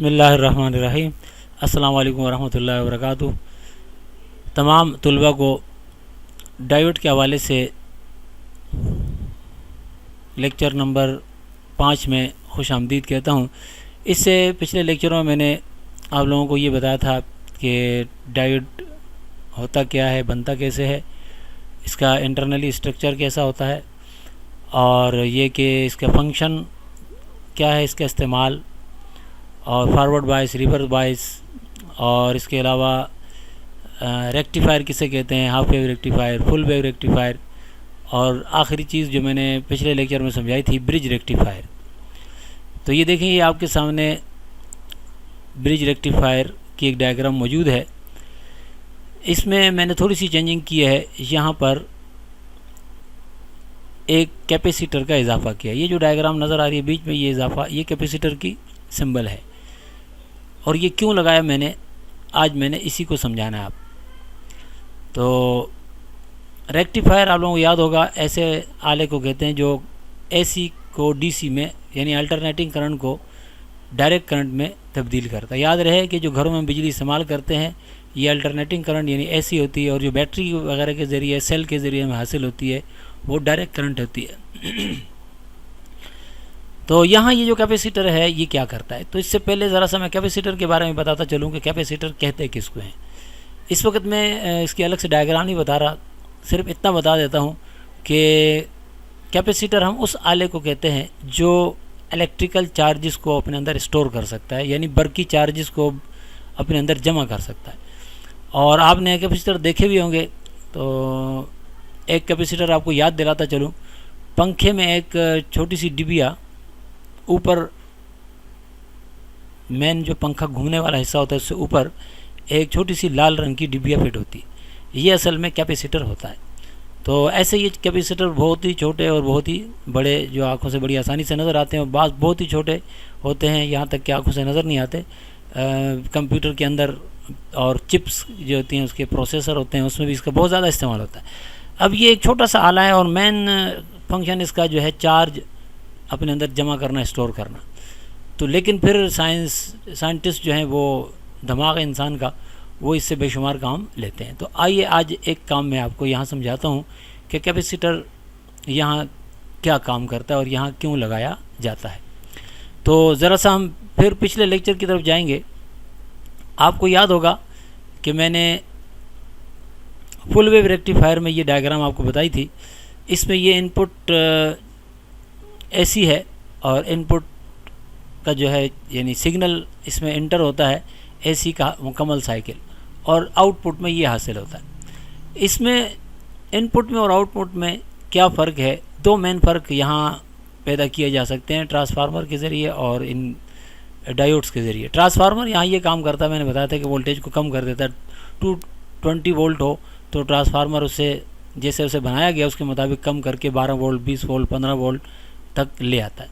बिस्मिल्लाहिर्रहमानिर्रहीम। अस्सलाम वालेकुम वरहमतुल्लाहि वबरकातुहू। तमाम तुलबा को डायोड के हवाले से लेक्चर नंबर 5 में खुश आमदीद कहता हूँ। इससे पिछले लेक्चरों में मैंने आप लोगों को ये बताया था कि डायोड होता क्या है, बनता कैसे है, इसका इंटरनली स्ट्रक्चर कैसा होता है और ये कि इसका फंक्शन क्या है, इसका इस्तेमाल और फॉरवर्ड बायस, रिवर्स बायस, और इसके अलावा रेक्टिफायर किसे कहते हैं, half wave rectifier, full wave rectifier, और आखिरी चीज़ जो मैंने पिछले लेक्चर में समझाई थी, ब्रिज रेक्टिफायर। तो ये देखें, ये आपके सामने ब्रिज रेक्टिफायर की एक डायग्राम मौजूद है। इसमें मैंने थोड़ी सी चेंजिंग की है, यहाँ पर एक कैपेसिटर का इजाफा किया। ये जो डायग्राम नज़र आ रही है बीच में, ये इजाफा, ये कैपेसिटर की सिंबल है। और ये क्यों लगाया मैंने, आज मैंने इसी को समझाना है आप। तो रेक्टिफायर आप लोगों को याद होगा, ऐसे आले को कहते हैं जो एसी को डीसी में, यानी अल्टरनेटिंग करंट को डायरेक्ट करंट में तब्दील करता है। याद रहे कि जो घरों में बिजली इस्तेमाल करते हैं, ये अल्टरनेटिंग करंट यानी एसी होती है, और जो बैटरी वगैरह के ज़रिए, सेल के ज़रिए में हासिल होती है, वो डायरेक्ट करंट होती है। तो यहाँ ये जो कैपेसिटर है, ये क्या करता है। तो इससे पहले ज़रा सा मैं कैपेसिटर के बारे में बताता चलूँ कि कैपेसिटर कहते किसको हैं। इस वक्त मैं इसकी अलग से डायग्राम नहीं बता रहा, सिर्फ इतना बता देता हूँ कि कैपेसिटर हम उस आले को कहते हैं जो इलेक्ट्रिकल चार्जेस को अपने अंदर स्टोर कर सकता है, यानी बरकी चार्जेस को अपने अंदर जमा कर सकता है। और आपने कैपेसिटर देखे भी होंगे। तो एक कैपेसिटर आपको याद दिलाता चलूँ, पंखे में एक छोटी सी डिबिया, ऊपर मेन जो पंखा घूमने वाला हिस्सा होता है, उससे ऊपर एक छोटी सी लाल रंग की डिबिया फिट होती है। ये असल में कैपेसिटर होता है। तो ऐसे ये कैपेसिटर बहुत ही छोटे और बहुत ही बड़े, जो आंखों से बड़ी आसानी से नज़र आते हैं, और बाज़ बहुत ही छोटे होते हैं, यहाँ तक कि आंखों से नज़र नहीं आते। कंप्यूटर के अंदर और चिप्स जो होती हैं, उसके प्रोसेसर होते हैं, उसमें भी इसका बहुत ज़्यादा इस्तेमाल होता है। अब ये एक छोटा सा आला है और मेन फंक्शन इसका जो है चार्ज अपने अंदर जमा करना, स्टोर करना। तो लेकिन फिर साइंटिस्ट जो हैं, वो दिमाग है इंसान का, वो इससे बेशुमार काम लेते हैं। तो आइए आज एक काम मैं आपको यहाँ समझाता हूँ कि कैपेसिटर यहाँ क्या काम करता है और यहाँ क्यों लगाया जाता है। तो ज़रा सा हम फिर पिछले लेक्चर की तरफ जाएंगे। आपको याद होगा कि मैंने फुल वेव रेक्टिफायर में ये डायग्राम आपको बताई थी। इसमें ये इनपुट एसी है और इनपुट का जो है, यानी सिग्नल इसमें इंटर होता है एसी का मुकम्मल साइकिल, और आउटपुट में ये हासिल होता है। इसमें इनपुट में और आउटपुट में क्या फ़र्क है, दो मेन फ़र्क यहाँ पैदा किए जा सकते हैं, ट्रांसफार्मर के ज़रिए और इन डायोड्स के ज़रिए। ट्रांसफार्मर यहाँ ये काम करता है, मैंने बताया था कि वोल्टेज को कम कर देता है। 220 वोल्ट हो तो ट्रांसफार्मर उसे जैसे उसे बनाया गया उसके मुताबिक कम करके 12 वोल्ट, 20 वोल्ट, 15 वोल्ट तक ले आता है।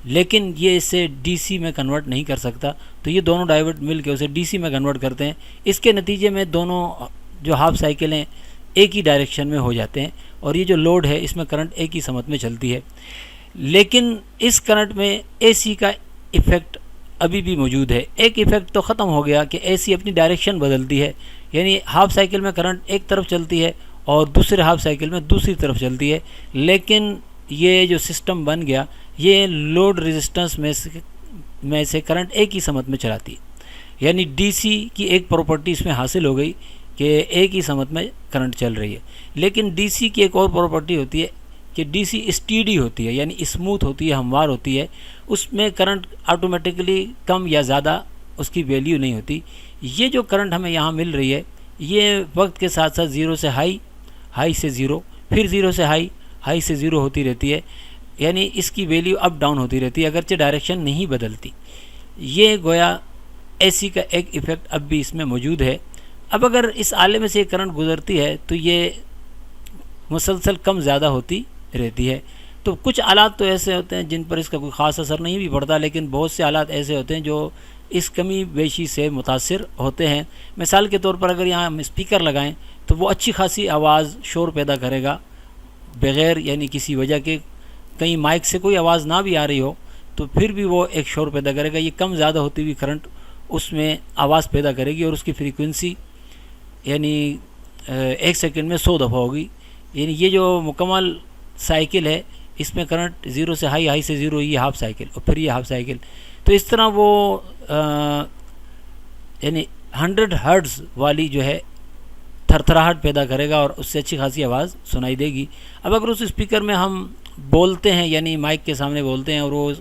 लेकिन ये इसे डीसी में कन्वर्ट नहीं कर सकता। तो ये दोनों डायोड मिलकर उसे डीसी में कन्वर्ट करते हैं। इसके नतीजे में दोनों जो हाफ साइकिलें एक ही डायरेक्शन में हो जाते हैं, और ये जो लोड है, इसमें करंट एक ही समत में चलती है। लेकिन इस करंट में एसी का इफ़ेक्ट अभी भी मौजूद है। एक इफ़ेक्ट तो ख़त्म हो गया कि एसी अपनी डायरेक्शन बदलती है, यानी हाफ साइकिल में करंट एक तरफ चलती है और दूसरे हाफ साइकिल में दूसरी तरफ चलती है। लेकिन ये जो सिस्टम बन गया, ये लोड रेजिस्टेंस में से करंट एक ही समत में चलाती है, यानी डीसी की एक प्रॉपर्टी इसमें हासिल हो गई कि एक ही समत में करंट चल रही है। लेकिन डीसी की एक और प्रॉपर्टी होती है कि डीसी स्टीडी होती है, यानी स्मूथ होती है, हमवार होती है। उसमें करंट ऑटोमेटिकली कम या ज़्यादा उसकी वैल्यू नहीं होती। ये जो करंट हमें यहाँ मिल रही है, ये वक्त के साथ साथ ज़ीरो से हाई, हाई से ज़ीरो, फिर ज़ीरो से हाई, हाई से ज़ीरो होती रहती है, यानी इसकी वैल्यू अप डाउन होती रहती है, अगरचे डायरेक्शन नहीं बदलती। ये गोया एसी का एक इफ़ेक्ट अब भी इसमें मौजूद है। अब अगर इस आले में से एक करंट गुजरती है तो ये मुसलसल कम ज़्यादा होती रहती है। तो कुछ आलात तो ऐसे होते हैं जिन पर इसका कोई ख़ास असर नहीं भी पड़ता, लेकिन बहुत से आलात ऐसे होते हैं जो इस कमी बेशी से मुतासिर होते हैं। मिसाल के तौर पर अगर यहाँ हम स्पीकर लगाएं तो वो अच्छी खासी आवाज़, शोर पैदा करेगा बग़ैर यानी किसी वजह के। कहीं माइक से कोई आवाज़ ना भी आ रही हो तो फिर भी वो एक शोर पैदा करेगा। ये कम ज़्यादा होती हुई करंट उसमें आवाज़ पैदा करेगी और उसकी फ्रीक्वेंसी यानी 1 सेकंड में 100 दफ़ा होगी। यानी ये जो मुकम्मल साइकिल है इसमें करंट ज़ीरो से हाई, हाई से ज़ीरो, ये हाफ साइकिल और फिर ये हाफ साइकिल। तो इस तरह वो यानी 100 हर्ट्ज़ वाली जो है थरथराहट पैदा करेगा और उससे अच्छी खासी आवाज़ सुनाई देगी। अब अगर उस स्पीकर में हम बोलते हैं यानी माइक के सामने बोलते हैं और वो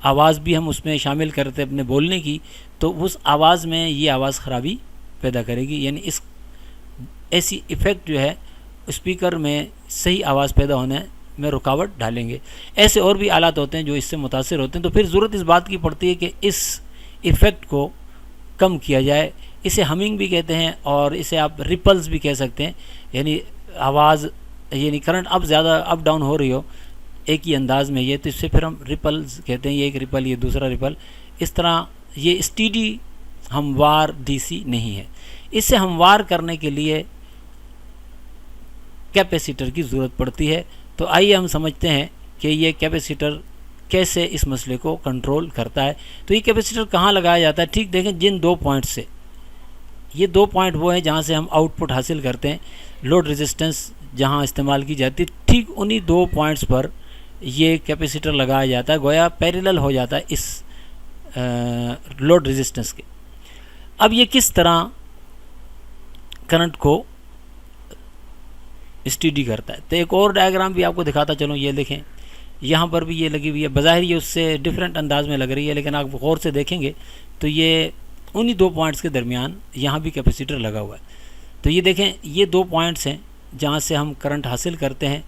आवाज़ भी हम उसमें शामिल करते हैं अपने बोलने की, तो उस आवाज़ में ये आवाज़ ख़राबी पैदा करेगी। यानी इस ऐसी इफ़ेक्ट जो है स्पीकर में सही आवाज़ पैदा होने में रुकावट डालेंगे। ऐसे और भी आलात होते हैं जो इससे मुतासिर होते हैं। तो फिर ज़रूरत इस बात की पड़ती है कि इस इफ़ेक्ट को कम किया जाए। इसे हमिंग भी कहते हैं और इसे आप रिपल्स भी कह सकते हैं। यानी आवाज़ यानी करंट अब ज़्यादा अप डाउन हो रही हो एक ही अंदाज में ये, तो इससे फिर हम रिपल्स कहते हैं। ये एक रिपल, ये दूसरा रिपल। इस तरह ये स्टीडी हमवार डीसी नहीं है। इसे हमवार करने के लिए कैपेसिटर की ज़रूरत पड़ती है। तो आइए हम समझते हैं कि ये कैपेसिटर कैसे इस मसले को कंट्रोल करता है। तो ये कैपेसिटर कहाँ लगाया जाता है? ठीक देखें, जिन 2 पॉइंट से, ये 2 पॉइंट वो हैं जहाँ से हम आउटपुट हासिल करते हैं, लोड रेजिस्टेंस जहाँ इस्तेमाल की जाती है, ठीक उन्हीं 2 पॉइंट्स पर ये कैपेसिटर लगाया जाता है। गोया पैरेलल हो जाता है इस लोड रेजिस्टेंस के। अब ये किस तरह करंट को स्टडी करता है, तो एक और डायग्राम भी आपको दिखाता चलो। ये देखें, यहाँ पर भी ये लगी हुई है। बज़ाहिर ये उससे डिफरेंट अंदाज में लग रही है, लेकिन आप गौर से देखेंगे तो ये उन्हीं 2 पॉइंट्स के दरमियान यहाँ भी कैपेसिटर लगा हुआ है। तो ये देखें, ये 2 पॉइंट्स हैं जहाँ से हम करंट हासिल करते हैं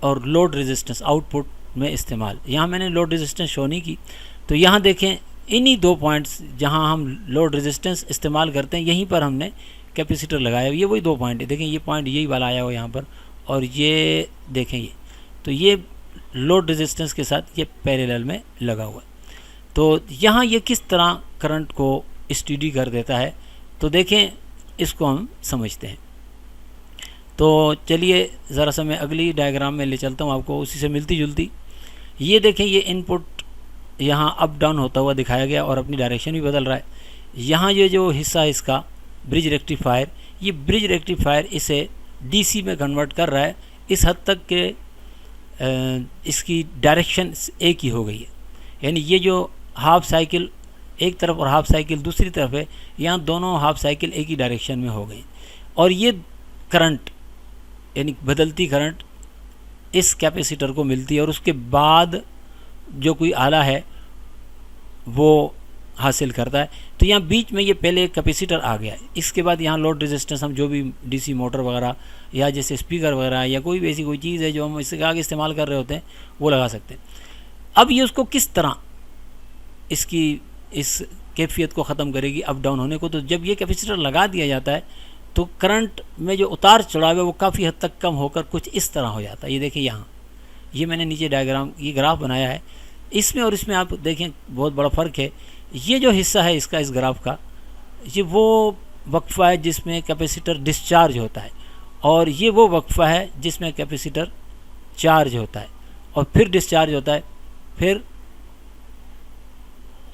और लोड रेजिस्टेंस आउटपुट में इस्तेमाल। यहाँ मैंने लोड रेजिस्टेंस शो नहीं की, तो यहाँ देखें इन्हीं 2 पॉइंट्स जहाँ हम लोड रेजिस्टेंस इस्तेमाल करते हैं, यहीं पर हमने कैपेसिटर लगाया। ये वही 2 पॉइंट है। देखें, ये पॉइंट यही वाला आया हुआ यहाँ पर, और ये देखें ये, तो ये लोड रेजिस्टेंस के साथ ये पैरेलल में लगा हुआ है। तो यहाँ ये किस तरह करंट को स्टडी कर देता है, तो देखें इसको हम समझते हैं। तो चलिए ज़रा सा मैं अगली डायग्राम में ले चलता हूँ आपको, उसी से मिलती जुलती। ये देखें, ये इनपुट यहाँ अप डाउन होता हुआ दिखाया गया और अपनी डायरेक्शन भी बदल रहा है। यहाँ ये जो हिस्सा है इसका ब्रिज रेक्टिफायर, ये ब्रिज रेक्टिफायर इसे डीसी में कन्वर्ट कर रहा है। इस हद तक के इसकी डायरेक्शन एक ही हो गई है। यानी ये जो हाफ साइकिल एक तरफ और हाफ साइकिल दूसरी तरफ है, यहाँ दोनों हाफ साइकिल एक ही डायरेक्शन में हो गई। और ये करंट यानी बदलती करंट इस कैपेसिटर को मिलती है और उसके बाद जो कोई आला है वो हासिल करता है। तो यहाँ बीच में ये पहले एक कैपेसिटर आ गया है, इसके बाद यहाँ लोड रेजिस्टेंस हम जो भी डीसी मोटर वगैरह या जैसे स्पीकर वगैरह या कोई भी ऐसी कोई चीज़ है जो हम इसके आगे इस्तेमाल कर रहे होते हैं वो लगा सकते हैं। अब ये उसको किस तरह इसकी इस कैफियत को ख़त्म करेगी अप डाउन होने को। तो जब ये कैपेसिटर लगा दिया जाता है तो करंट में जो उतार चढ़ाव है वो काफ़ी हद तक कम होकर कुछ इस तरह हो जाता है। ये देखिए, यहाँ ये मैंने नीचे डायग्राम ये ग्राफ बनाया है, इसमें और इसमें आप देखें बहुत बड़ा फ़र्क है। ये जो हिस्सा है इसका इस ग्राफ का, ये वो वक्फा है जिसमें कैपेसिटर डिस्चार्ज होता है, और ये वो वक्फा है जिसमें कैपेसिटर चार्ज होता है और फिर डिस्चार्ज होता है, फिर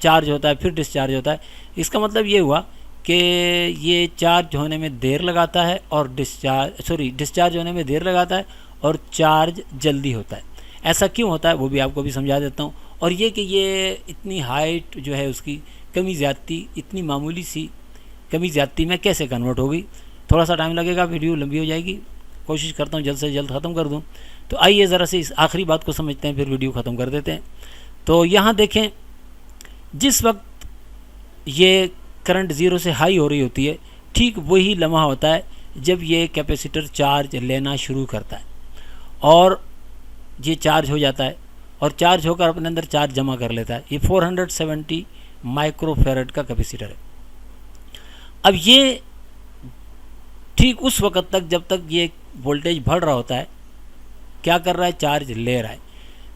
चार्ज होता है, फिर डिस्चार्ज होता है। इसका मतलब ये हुआ कि ये चार्ज होने में देर लगाता है और डिस्चार्ज होने में देर लगाता है और चार्ज जल्दी होता है। ऐसा क्यों होता है वो भी आपको भी समझा देता हूँ। और ये कि ये इतनी हाइट जो है उसकी कमी ज़्यादती, इतनी मामूली सी कमी ज़्यादती में कैसे कन्वर्ट होगी। थोड़ा सा टाइम लगेगा, वीडियो लंबी हो जाएगी, कोशिश करता हूँ जल्द से जल्द ख़त्म कर दूँ। तो आइए ज़रा से इस आखिरी बात को समझते हैं, फिर वीडियो ख़त्म कर देते हैं। तो यहाँ देखें, जिस वक्त ये करंट ज़ीरो से हाई हो रही होती है, ठीक वही लम्हा होता है जब ये कैपेसिटर चार्ज लेना शुरू करता है और ये चार्ज हो जाता है और चार्ज होकर अपने अंदर चार्ज जमा कर लेता है। ये 470 माइक्रोफेरेड का कैपेसिटर है। अब ये ठीक उस वक्त तक जब तक ये वोल्टेज बढ़ रहा होता है, क्या कर रहा है, चार्ज ले रहा है।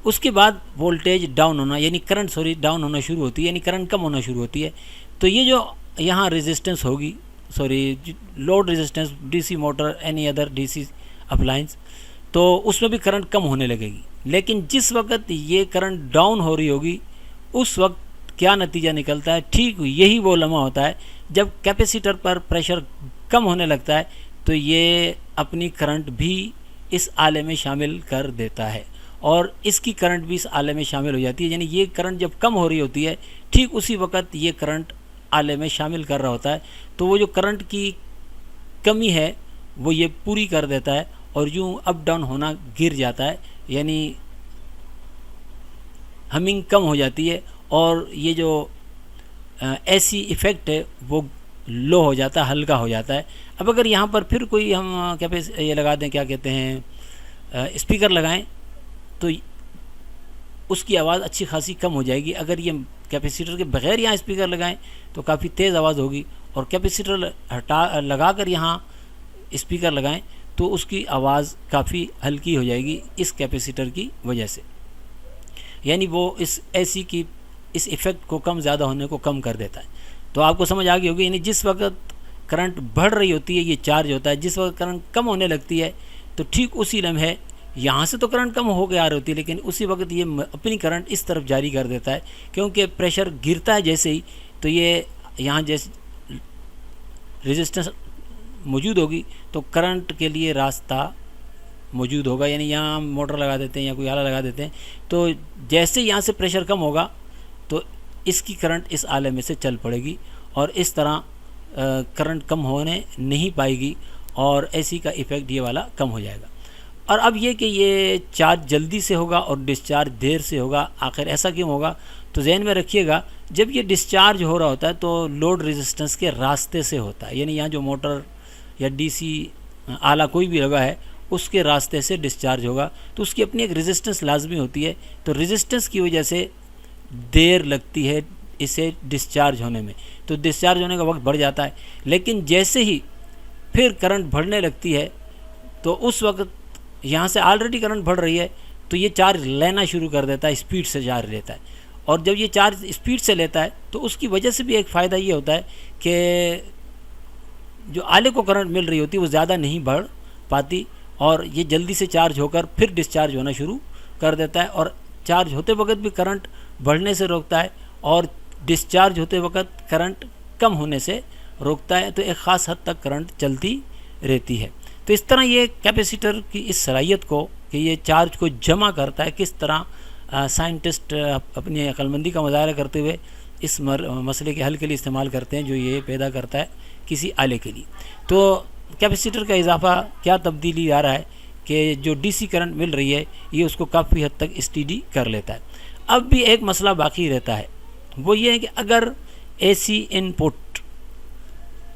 उसके बाद वोल्टेज डाउन होना यानी करंट डाउन होना शुरू होती है, यानी करंट कम होना शुरू होती है। तो ये जो यहाँ रेजिस्टेंस होगी, load resistance, DC motor, any other DC appliance, तो उसमें भी करंट कम होने लगेगी। लेकिन जिस वक्त ये करंट डाउन हो रही होगी उस वक्त क्या नतीजा निकलता है, ठीक यही वो लम्हा होता है जब कैपेसिटर पर प्रेशर कम होने लगता है तो ये अपनी करंट भी इस आले में शामिल कर देता है और इसकी करंट भी इस आले में शामिल हो जाती है। यानी ये करंट जब कम हो रही होती है ठीक उसी वक्त ये करंट आले में शामिल कर रहा होता है, तो वो जो करंट की कमी है वो ये पूरी कर देता है और यूँ अप डाउन होना गिर जाता है, यानी हमिंग कम हो जाती है और ये जो ऐसी इफ़ेक्ट है वो लो हो जाता है, हल्का हो जाता है। अब अगर यहाँ पर फिर कोई हम ये लगा दें, क्या कहते हैं, स्पीकर लगाएं तो उसकी आवाज़ अच्छी खासी कम हो जाएगी। अगर ये कैपेसिटर के बगैर यहाँ स्पीकर लगाएं तो काफ़ी तेज़ आवाज़ होगी और कैपेसिटर लगा कर यहाँ स्पीकर लगाएं तो उसकी आवाज़ काफ़ी हल्की हो जाएगी इस कैपेसिटर की वजह से। यानी वो इस एसी की इस इफ़ेक्ट को कम ज़्यादा होने को कम कर देता है। तो आपको समझ आ गई होगी, यानी जिस वक्त करंट बढ़ रही होती है ये चार्ज होता है, जिस वक्त करंट कम होने लगती है तो ठीक उसी लम्हे यहाँ से तो करंट कम हो के आ रही होती है लेकिन उसी वक्त ये अपनी करंट इस तरफ जारी कर देता है, क्योंकि प्रेशर गिरता है जैसे ही तो ये यहाँ जैसे रेजिस्टेंस मौजूद होगी तो करंट के लिए रास्ता मौजूद होगा। यानी यहाँ हम मोटर लगा देते हैं या कोई आला लगा देते हैं तो जैसे यहाँ से प्रेशर कम होगा तो इसकी करंट इस आले में से चल पड़ेगी और इस तरह करंट कम होने नहीं पाएगी और एसी का इफ़ेक्ट ये वाला कम हो जाएगा। और अब ये कि ये चार्ज जल्दी से होगा और डिस्चार्ज देर से होगा, आखिर ऐसा क्यों होगा? तो जहन में रखिएगा, जब ये डिस्चार्ज हो रहा होता है तो लोड रेजिस्टेंस के रास्ते से होता है, यानी यहाँ जो मोटर या डीसी आला कोई भी लगा है उसके रास्ते से डिस्चार्ज होगा, तो उसकी अपनी एक रेजिस्टेंस लाजमी होती है। तो रेजिस्टेंस की वजह से देर लगती है इसे डिस्चार्ज होने में, तो डिस्चार्ज होने का वक्त बढ़ जाता है। लेकिन जैसे ही फिर करंट बढ़ने लगती है तो उस वक्त यहाँ से ऑलरेडी करंट बढ़ रही है तो ये चार्ज लेना शुरू कर देता है, स्पीड से चार्ज लेता है। और जब ये चार्ज स्पीड से लेता है तो उसकी वजह से भी एक फ़ायदा ये होता है कि जो आले को करंट मिल रही होती है वो ज़्यादा नहीं बढ़ पाती और ये जल्दी से चार्ज होकर फिर डिस्चार्ज होना शुरू कर देता है और चार्ज होते वक्त भी करंट बढ़ने से रोकता है और डिस्चार्ज होते वक्त करंट कम होने से रोकता है। तो एक ख़ास हद तक करंट चलती रहती है। तो इस तरह ये कैपेसिटर की इस सलाहियत को कि ये चार्ज को जमा करता है, किस तरह साइंटिस्ट अपनी अक्लमंदी का मुजाहरा करते हुए इस मसले के हल के लिए इस्तेमाल करते हैं जो ये पैदा करता है किसी आले के लिए। तो कैपेसिटर का इजाफा क्या तब्दीली आ रहा है कि जो डीसी करंट मिल रही है ये उसको काफ़ी हद तक स्टीडी कर लेता है। अब भी एक मसला बाकी रहता है, वो ये है कि अगर एसी इनपुट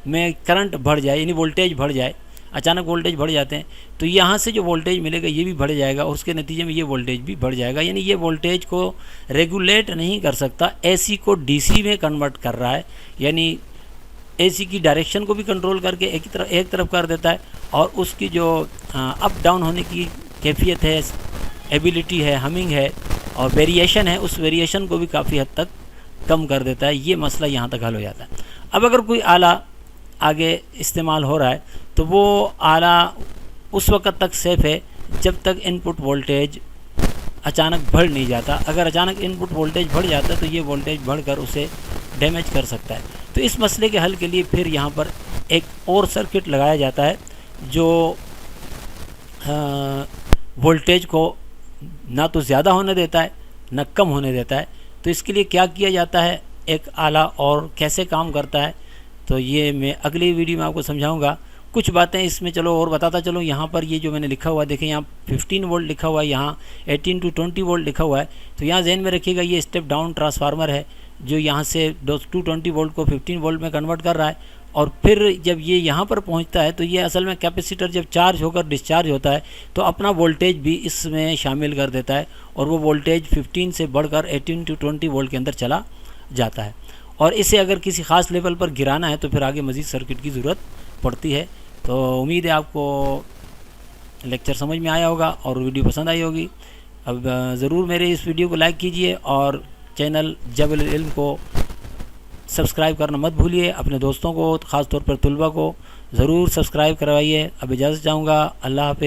में करंट बढ़ जाए, यानी वोल्टेज बढ़ जाए, अचानक वोल्टेज बढ़ जाते हैं तो यहाँ से जो वोल्टेज मिलेगा ये भी बढ़ जाएगा और उसके नतीजे में ये वोल्टेज भी बढ़ जाएगा। यानी ये वोल्टेज को रेगुलेट नहीं कर सकता, एसी को डीसी में कन्वर्ट कर रहा है, यानी एसी की डायरेक्शन को भी कंट्रोल करके एक तरफ कर देता है और उसकी जो अप डाउन होने की कैफियत है, एबिलिटी है, हमिंग है और वेरिएशन है, उस वेरिएशन को भी काफ़ी हद तक कम कर देता है। ये मसला यहाँ तक हल हो जाता है। अब अगर कोई आला आगे इस्तेमाल हो रहा है तो वो आला उस वक्त तक सेफ़ है जब तक इनपुट वोल्टेज अचानक बढ़ नहीं जाता। अगर अचानक इनपुट वोल्टेज बढ़ जाता है तो ये वोल्टेज बढ़कर उसे डैमेज कर सकता है। तो इस मसले के हल के लिए फिर यहाँ पर एक और सर्किट लगाया जाता है जो वोल्टेज को ना तो ज़्यादा होने देता है ना कम होने देता है। तो इसके लिए क्या किया जाता है, एक आला और कैसे काम करता है, तो ये मैं अगली वीडियो में आपको समझाऊंगा। कुछ बातें इसमें चलो और बताता चलो। यहाँ पर ये जो मैंने लिखा हुआ है, देखें यहाँ 15 वोल्ट लिखा हुआ है, यहाँ 18 to 20 वोल्ट लिखा हुआ है। तो यहाँ जहन में रखिएगा ये स्टेप डाउन ट्रांसफार्मर है जो यहाँ से 220 वोल्ट को 15 वोल्ट में कन्वर्ट कर रहा है। और फिर जब ये यहाँ पर पहुँचता है तो ये असल में कैपेसिटर जब चार्ज होकर डिस्चार्ज होता है तो अपना वोल्टेज भी इसमें शामिल कर देता है और वो वोल्टेज 15 से बढ़कर 18 to 20 वोल्ट के अंदर चला जाता है। और इसे अगर किसी ख़ास लेवल पर गिराना है तो फिर आगे मज़ीद सर्किट की ज़रूरत पड़ती है। तो उम्मीद है आपको लेक्चर समझ में आया होगा और वीडियो पसंद आई होगी। अब ज़रूर मेरे इस वीडियो को लाइक कीजिए और चैनल जबल इल्म को सब्सक्राइब करना मत भूलिए। अपने दोस्तों को, ख़ास तौर पर तुलबा को ज़रूर सब्सक्राइब करवाइए। अब इजाज़त चाहूँगा। अल्लाह हाफ़िज़।